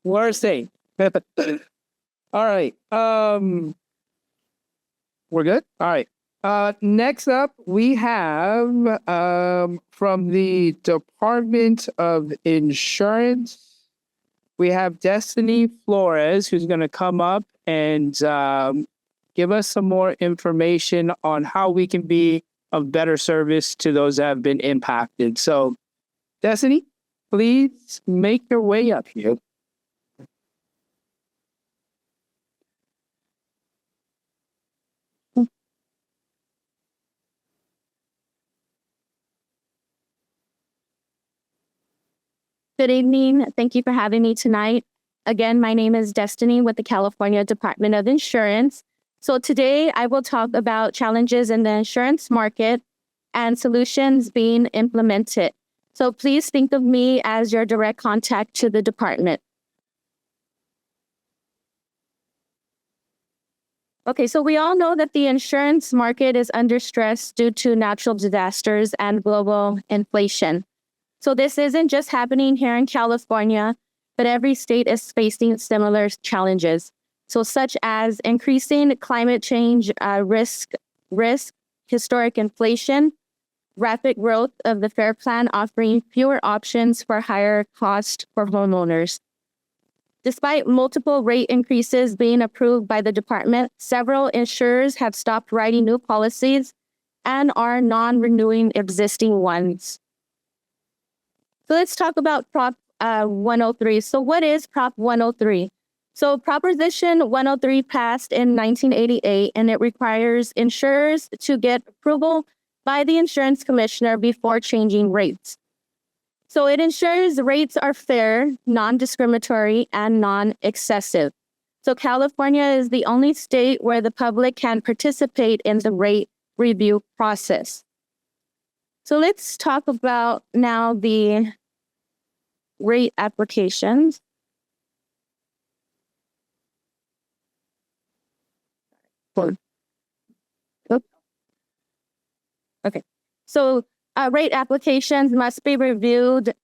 We're safe. All right. We're good. All right. Next up, we have from the Department of Insurance. We have Destiny Flores, who's going to come up and give us some more information on how we can be of better service to those that have been impacted. So, Destiny, please make your way up here. Good evening. Thank you for having me tonight. Again, my name is Destiny with the California Department of Insurance. So today I will talk about challenges in the insurance market and solutions being implemented. So please think of me as your direct contact to the department. Okay, so we all know that the insurance market is under stress due to natural disasters and global inflation. So this isn't just happening here in California, but every state is facing similar challenges. So such as increasing climate change risk, historic inflation, rapid growth of the FAIR Plan offering fewer options for higher cost for homeowners. Despite multiple rate increases being approved by the department, several insurers have stopped writing new policies and are non-renewing existing ones. So let's talk about Prop 103. So what is Prop 103? So Proposition 103 passed in 1988, and it requires insurers to get approval by the insurance commissioner before changing rates. So it ensures rates are fair, non-discriminatory, and non-excessive. So California is the only state where the public can participate in the rate review process. So let's talk about now the rate applications. Okay, so rate applications must be reviewed,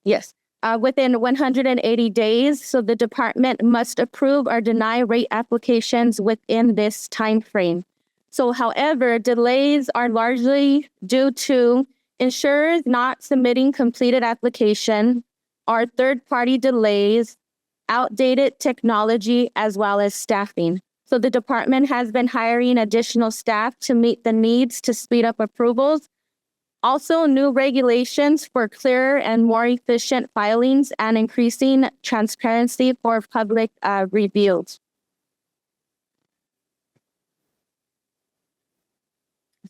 within 180 days. So the department must approve or deny rate applications within this time frame. So however, delays are largely due to insurers not submitting completed application or third-party delays, outdated technology, as well as staffing. So the department has been hiring additional staff to meet the needs to speed up approvals. Also, new regulations for clearer and more efficient filings and increasing transparency for public reviews.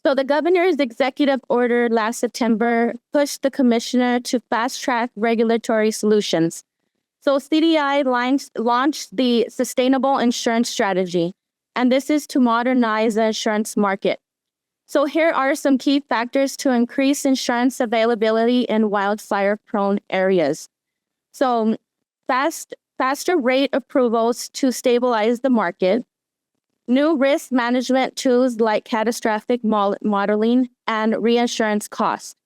So the governor's executive order last September pushed the commissioner to fast-track regulatory solutions. So CDI launched the Sustainable Insurance Strategy, and this is to modernize the insurance market. So here are some key factors to increase insurance availability in wildfire-prone areas. So faster rate approvals to stabilize the market, new risk management tools like catastrophic modeling and reinsurance costs.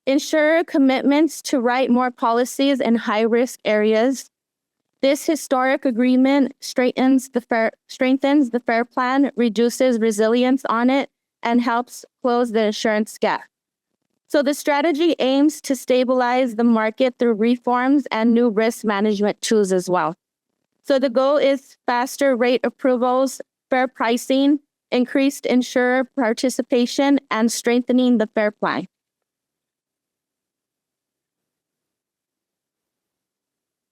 Insurer commitments to write more policies in high-risk areas. This historic agreement strengthens the FAIR Plan, reduces resilience on it, and helps close the insurance gap. So the strategy aims to stabilize the market through reforms and new risk management tools as well. So the goal is faster rate approvals, fair pricing, increased insurer participation, and strengthening the FAIR Plan.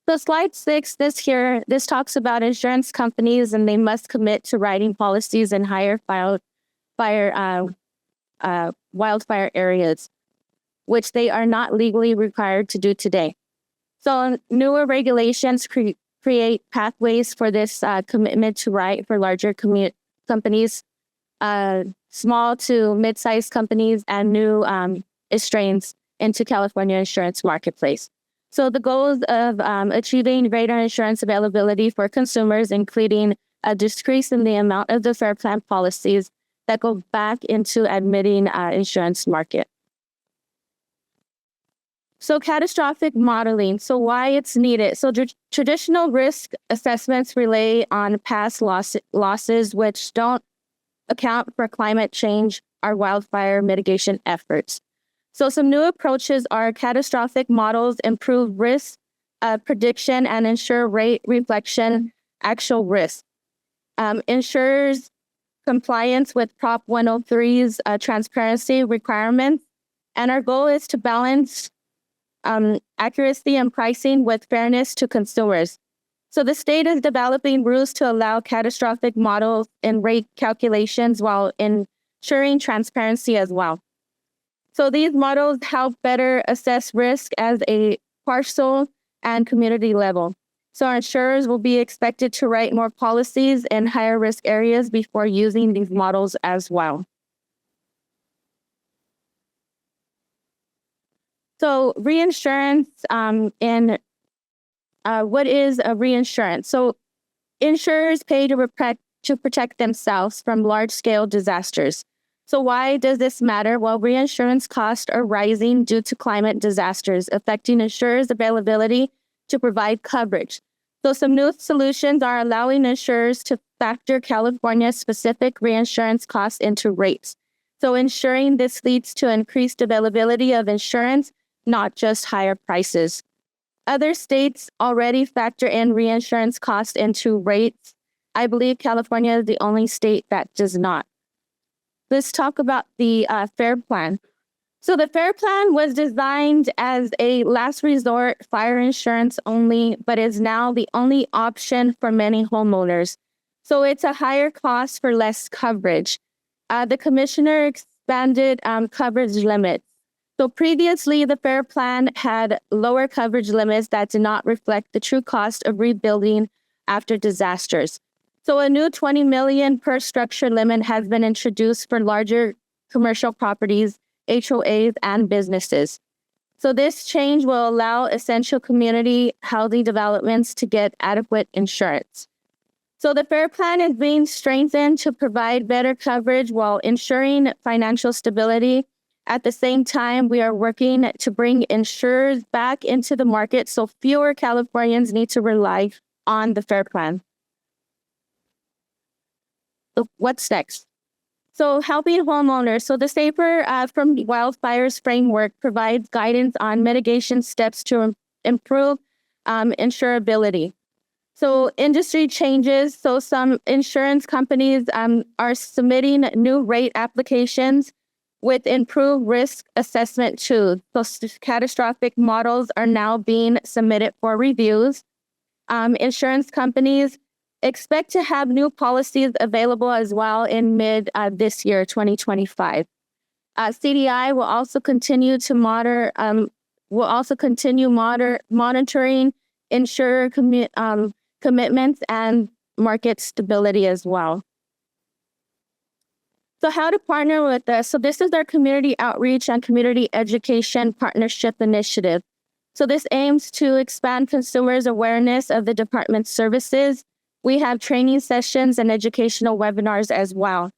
So slide 6, this talks about insurance companies, and they must commit to writing policies in higher wildfire areas, which they are not legally required to do today. So newer regulations create pathways for this commitment to write for larger companies, small to mid-sized companies, and new strains into California insurance marketplace. So the goals of achieving greater insurance availability for consumers, including a decrease in the amount of the FAIR Plan policies that go back into admitting insurance market. So catastrophic modeling. So why it's needed. So traditional risk assessments rely on past losses, which don't account for climate change or wildfire mitigation efforts. So some new approaches are catastrophic models, improve risk prediction, and ensure rate reflection actual risk. Ensures compliance with Prop 103's transparency requirements. And our goal is to balance accuracy and pricing with fairness to consumers. So the state is developing rules to allow catastrophic models and rate calculations while ensuring transparency as well. So these models help better assess risk as a parcel and community level. So our insurers will be expected to write more policies in higher risk areas before using these models as well. So reinsurance what is a reinsurance? So insurers pay to protect themselves from large-scale disasters. So why does this matter? Well, reinsurance costs are rising due to climate disasters, affecting insurers' availability to provide coverage. So some new solutions are allowing insurers to factor California's specific reinsurance costs into rates. So ensuring this leads to increased availability of insurance, not just higher prices. Other states already factor in reinsurance costs into rates. I believe California is the only state that does not. Let's talk about the FAIR Plan. So the FAIR Plan was designed as a last resort fire insurance only, but is now the only option for many homeowners. So it's a higher cost for less coverage. The commissioner expanded coverage limits. So previously, the FAIR Plan had lower coverage limits that did not reflect the true cost of rebuilding after disasters. So a new $20 million per structure limit has been introduced for larger commercial properties, HOAs, and businesses. So this change will allow essential community housing developments to get adequate insurance. So the FAIR Plan is being strengthened to provide better coverage while ensuring financial stability. At the same time, we are working to bring insurers back into the market so fewer Californians need to rely on the FAIR Plan. So what's next? So helping homeowners. So the Safer from Wildfires framework provides guidance on mitigation steps to improve insurability. So industry changes. So some insurance companies are submitting new rate applications with improved risk assessment tools. So catastrophic models are now being submitted for reviews. Insurance companies expect to have new policies available as well in mid this year, 2025. CDI will also continue to monitoring insurer commitments and market stability as well. So how to partner with us? So this is our community outreach and community education partnership initiative. So this aims to expand consumers' awareness of the department's services. We have training sessions and educational webinars as well.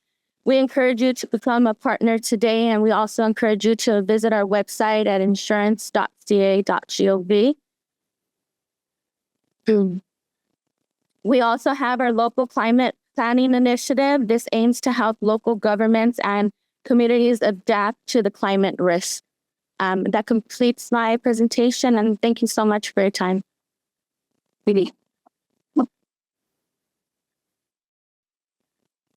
We encourage you to become a partner today, and we also encourage you to visit our website at insurance.ca.gov. We also have our local climate planning initiative. This aims to help local governments and communities adapt to the climate risk. That completes my presentation, and thank you so much for your time.